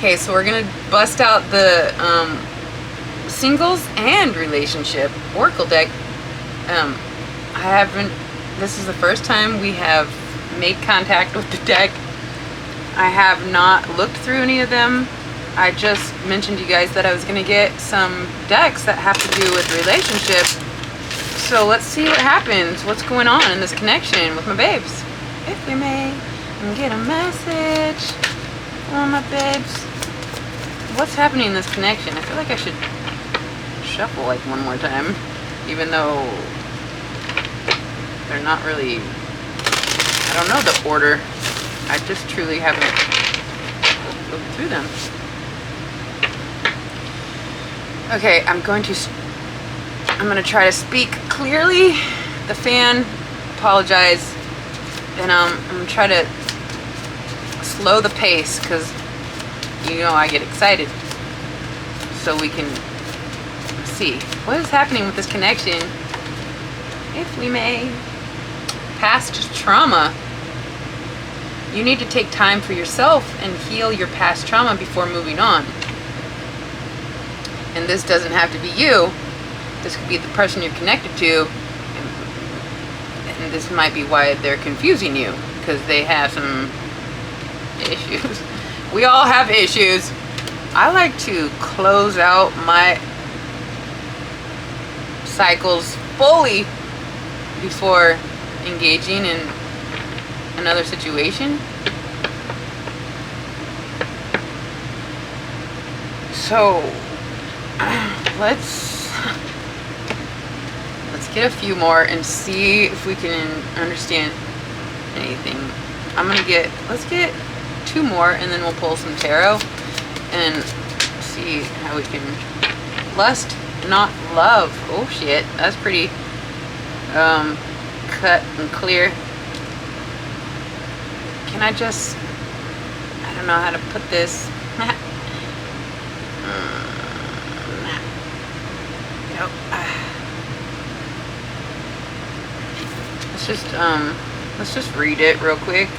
Okay, so we're gonna bust out the singles and relationship Oracle deck. This is the first time we have made contact with the deck. I have not looked through any of them. I just mentioned to you guys that I was gonna get some decks that have to do with relationship. So let's see what happens. What's going on in this connection with my babes? If we may get a message from my babes. What's happening in this connection? I feel like I should shuffle like one more time, even though they're not really, I don't know the order. I just truly haven't looked through them. Okay, I'm going to try to speak clearly. The fan, apologize, and I'm going to try to slow the pace because you know I get excited, so we can see what is happening with this connection. If we may, past trauma. You need to take time for yourself and heal your past trauma before moving on. And this doesn't have to be you. This could be the person you're connected to. And this might be why they're confusing you, because they have some issues. We all have issues. I like to close out my cycles fully before engaging in another situation. So let's get a few more and see if we can understand anything. Let's get 2 more and then we'll pull some tarot and see how we can. Lust, not love. Oh shit, that's pretty cut and clear. Can I don't know how to put this. Nope. Let's just read it real quick.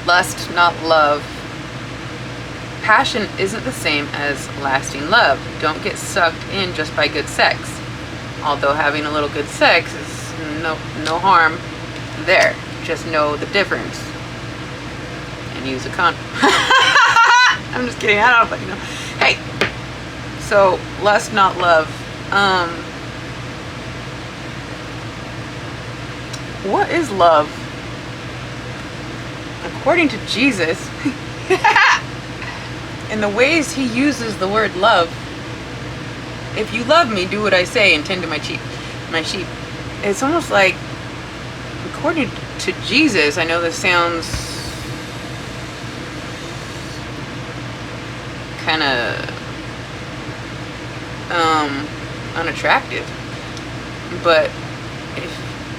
Lust, not love. Passion isn't the same as lasting love. Don't get sucked in just by good sex. Although having a little good sex is no harm there. Just know the difference. And use a condom. I'm just kidding. I don't know if you know. Hey! So, lust, not love. What is love? According to Jesus, in the ways he uses the word love, if you love me, do what I say and tend to my sheep. It's almost like, according to Jesus, I know this sounds kind of unattractive, but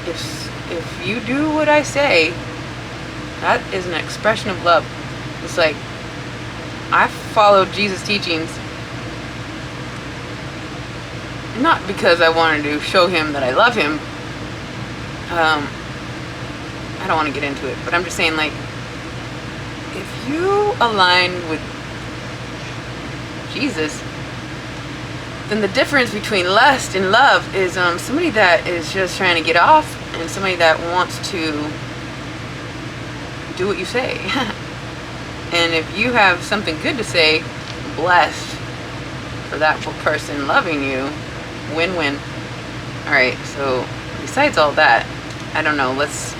if you do what I say, that is an expression of love. It's like, I followed Jesus' teachings not because I wanted to show him that I love him. I don't want to get into it, but I'm just saying, like, if you align with Jesus, then the difference between lust and love is somebody that is just trying to get off and somebody that wants to do what you say. And if you have something good to say, blessed for that person loving you. Win-win. Alright, so besides all that, I don't know, let's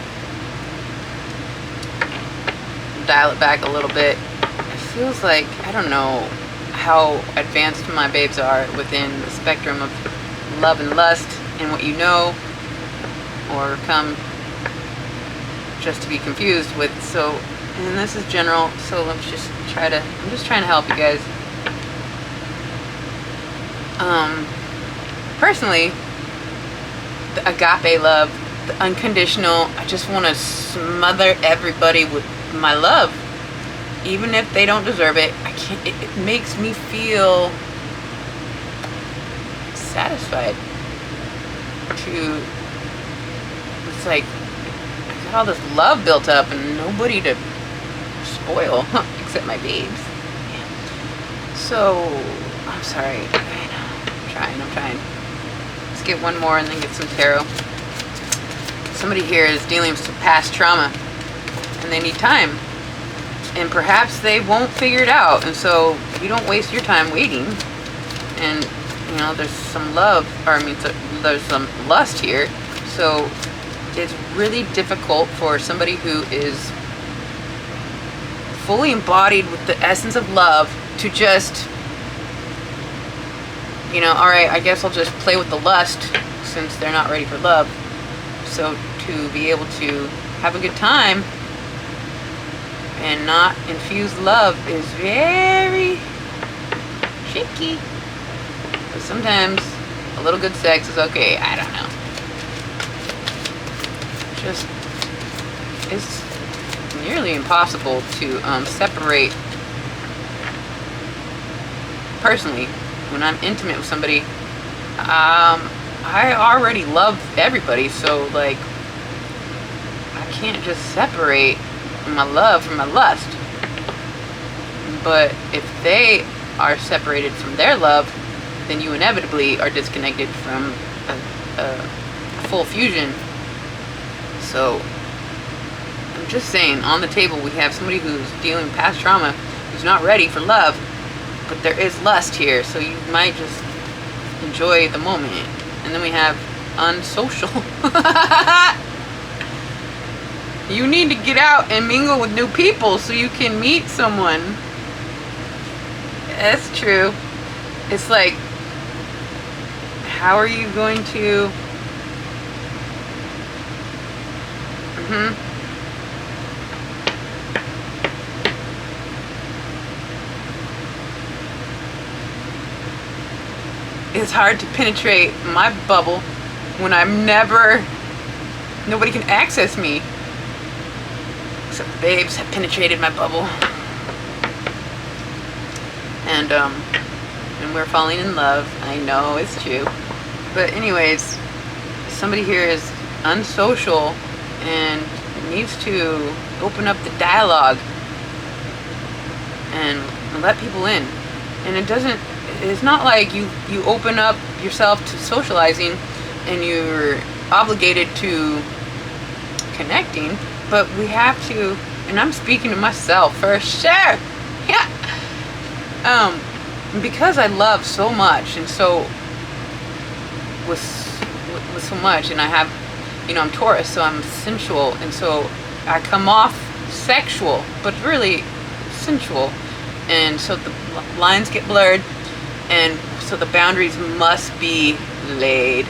dial it back a little bit. It feels like, I don't know how advanced my babes are within the spectrum of love and lust and what you know, or come just to be confused with. So, and this is general, so let's just I'm just trying to help you guys. Personally, the agape love, the unconditional, I just want to smother everybody with my love, even if they don't deserve it. I can't. It makes me feel satisfied. It's like I got all this love built up and nobody to spoil, except my babes. So, I'm sorry. I'm trying. Let's get one more and then get some tarot. Somebody here is dealing with some past trauma and they need time. And perhaps they won't figure it out. And so you don't waste your time waiting. And, you know, there's some love, or I mean, there's some lust here. So it's really difficult for somebody who is fully embodied with the essence of love to just, you know, all right, I guess I'll just play with the lust since they're not ready for love. So to be able to have a good time and not infuse love is very tricky. But sometimes a little good sex is okay. I don't know. Just, it's nearly impossible to separate. Personally, when I'm intimate with somebody, I already love everybody, so like I can't just separate my love from my lust. But if they are separated from their love, then you inevitably are disconnected from a full fusion. So I'm just saying, on the table we have somebody who's dealing with past trauma, who's not ready for love, but there is lust here, so you might just enjoy the moment. And then we have unsocial. You need to get out and mingle with new people so you can meet someone. That's true. It's like, how are you going to... It's hard to penetrate my bubble when I'm nobody can access me. Except the babes have penetrated my bubble. And we're falling in love. I know, it's true. But anyways, somebody here is unsocial and needs to open up the dialogue and let people in. And it's not like you open up yourself to socializing and you're obligated to connecting, but we have to, and I'm speaking to myself for sure. Yeah. Because I love so much, and so with so much, and I have, you know, I'm Taurus, so I'm sensual, and so I come off sexual, but really sensual, and so the lines get blurred, and so the boundaries must be laid,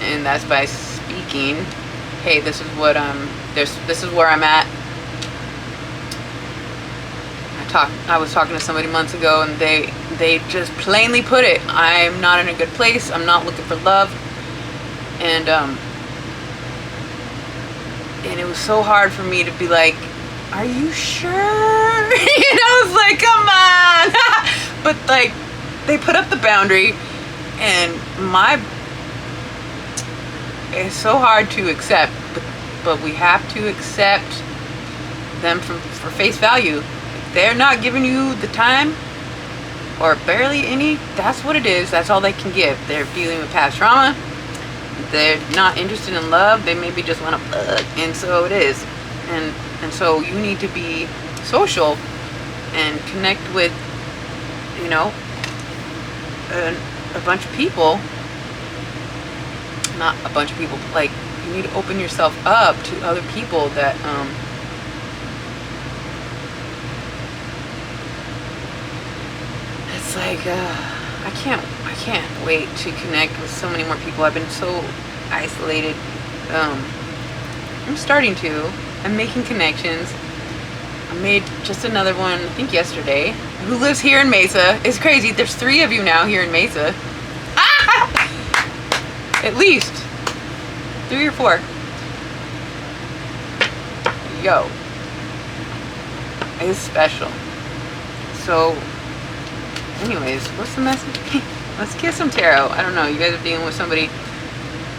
and that's by speaking, hey, this is what this is where I'm at. I was talking to somebody months ago, and they just plainly put it, I'm not in a good place, I'm not looking for love, and it was so hard for me to be like, are you sure? You know, it's like, come on. But like, they put up the boundary, and it's so hard to accept, but we have to accept them for face value. They're not giving you the time or barely any, that's what it is. That's all they can give. They're dealing with past trauma. They're not interested in love. They maybe just want to and so it is. And so you need to be social and connect with, you know, a bunch of people. Not a bunch of people, but like, you need to open yourself up to other people that it's like, I can't wait to connect with so many more people. I've been so isolated. I'm starting to. I'm making connections. I made just another one, I think yesterday, who lives here in Mesa. It's crazy. There's 3 of you now here in Mesa. At least 3 or 4. Yo. It's special. So, anyways, what's the message? Let's get some tarot. I don't know. You guys are dealing with somebody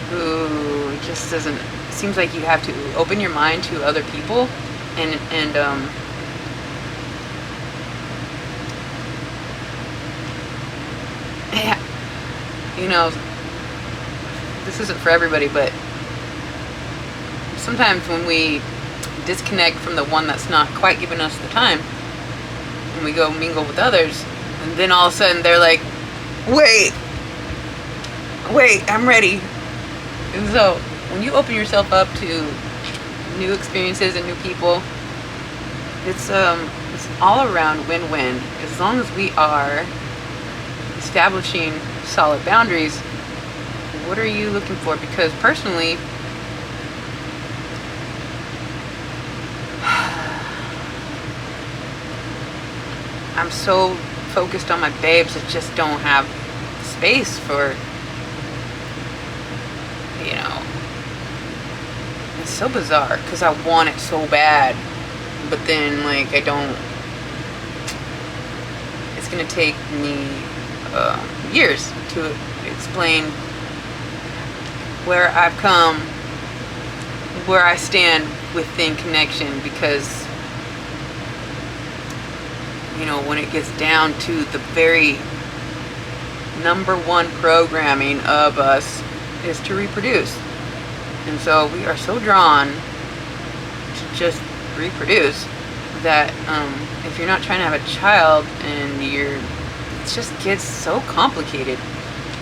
who just doesn't. It seems like you have to open your mind to other people, and yeah, you know, this isn't for everybody, but sometimes when we disconnect from the one that's not quite giving us the time, and we go mingle with others, and then all of a sudden they're like, wait, I'm ready. And so when you open yourself up to new experiences and new people, it's all around win-win. As long as we are establishing solid boundaries, what are you looking for? Because personally, I'm so focused on my babes that just don't have space for, you know, it's so bizarre because I want it so bad, but then like I don't. It's gonna take me years to explain where I've come, where I stand within connection, because you know, when it gets down to the very number one programming of us is to reproduce. And so we are so drawn to just reproduce that if you're not trying to have a child and it just gets so complicated.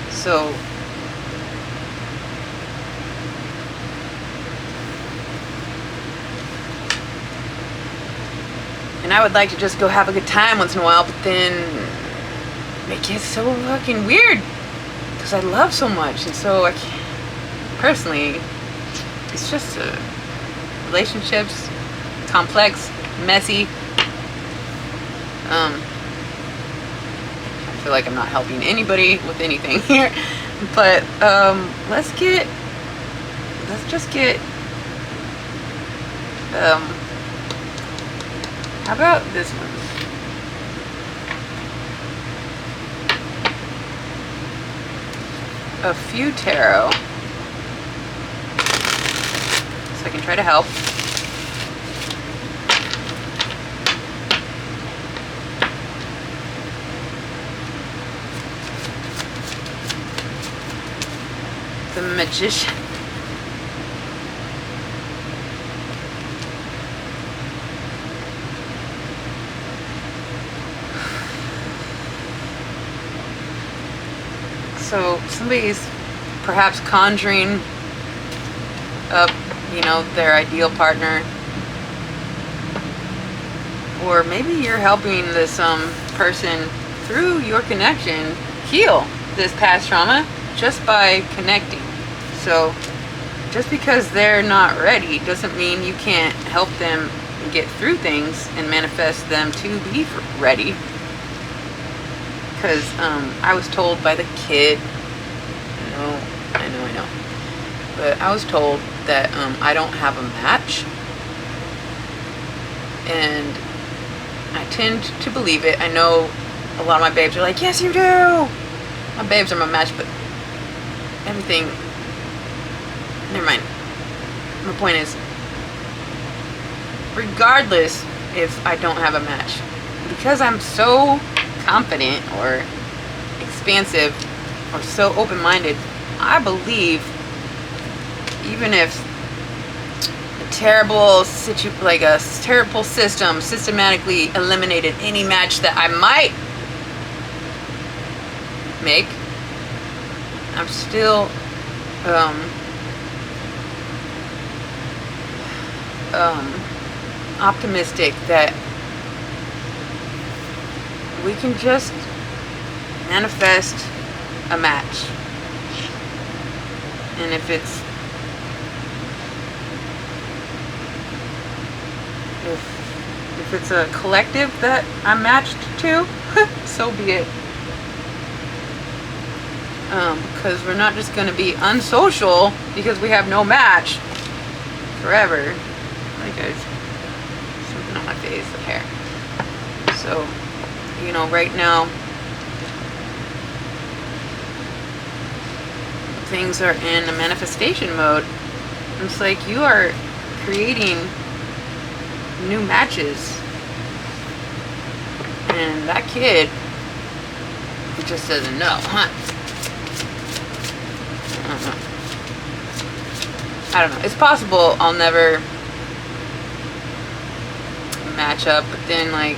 So and I would like to just go have a good time once in a while, but then it gets so fucking weird because I love so much. And so I can't, personally, it's just relationships, complex, messy. I feel like I'm not helping anybody with anything here, but let's just get how about this one? A few tarot, so I can try to help. The Magician. So somebody's perhaps conjuring up, you know, their ideal partner, or maybe you're helping this person through your connection heal this past trauma just by connecting. So just because they're not ready doesn't mean you can't help them get through things and manifest them to be ready. Because I was told by the kid, I know, but I was told that I don't have a match, and I tend to believe it. I know a lot of my babes are like, yes you do, my babes are my match, but everything, never mind. My point is, regardless if I don't have a match, because I'm so confident or expansive or so open-minded, I believe even if a terrible system systematically eliminated any match that I might make, I'm still optimistic that we can just manifest a match. And if it's a collective that I'm matched to, so be it. Because we're not just going to be unsocial because we have no match forever. Hi guys, something on my face, the hair. So, you know, right now things are in a manifestation mode. It's like you are creating new matches, and that kid just doesn't know, huh? I don't know. It's possible I'll never match up, but then like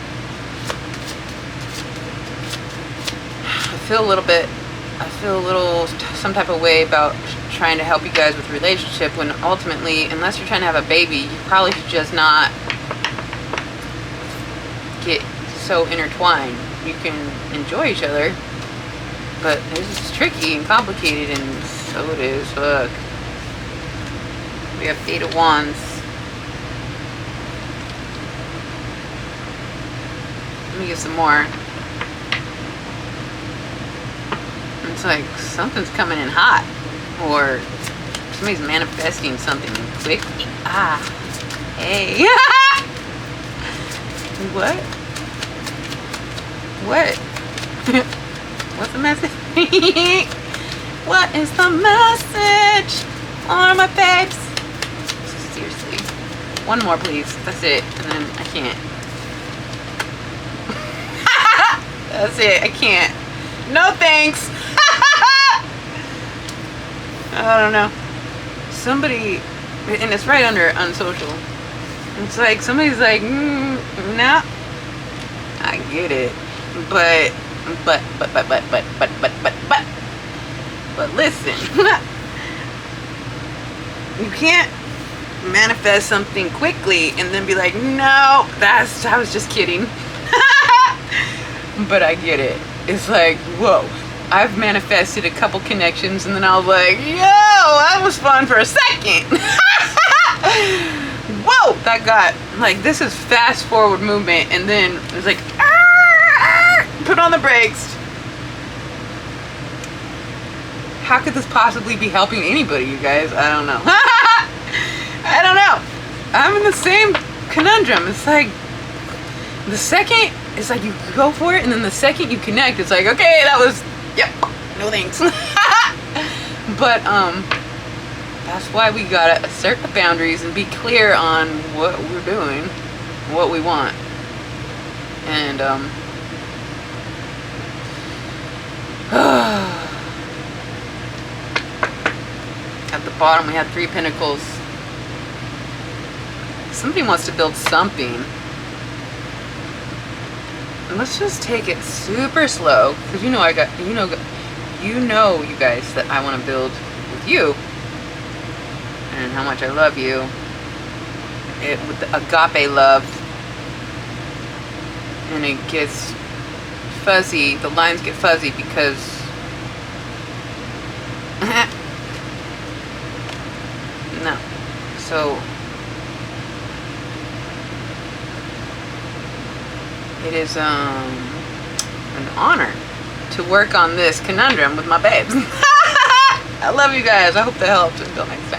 I feel a little some type of way about trying to help you guys with relationship when ultimately, unless you're trying to have a baby, you probably should just not get so intertwined. You can enjoy each other, but this is tricky and complicated, and so it is. Fuck. We have 8 of Wands. Let me get some more. It's like something's coming in hot, or somebody's manifesting something quickly. Ah, hey. What? What? What's the message? What is the message? Oh, my babes. Seriously. One more, please. That's it. And then I can't. That's it. I can't. No thanks. I don't know. Somebody, and it's right under unsocial. It's like somebody's like, nah. I get it, but listen. You can't manifest something quickly and then be like, no, I was just kidding. But I get it. It's like, whoa, I've manifested a couple connections and then I was like, yo, that was fun for a second. Whoa, that got, like, this is fast forward movement, and then it's like, put on the brakes. How could this possibly be helping anybody, you guys? I don't know. I don't know. I'm in the same conundrum. It's like, the second, it's like you go for it, and then the second you connect, it's like, okay, that was, yep, no thanks. But, that's why we gotta assert the boundaries and be clear on what we're doing, what we want. And, at the bottom we have 3 Pentacles. Somebody wants to build something. And let's just take it super slow, because you know you guys that I want to build with you, and how much I love you. With the agape love, and it gets fuzzy. The lines get fuzzy because no. So it is an honor to work on this conundrum with my babes. I love you guys. I hope that helped. Until next time.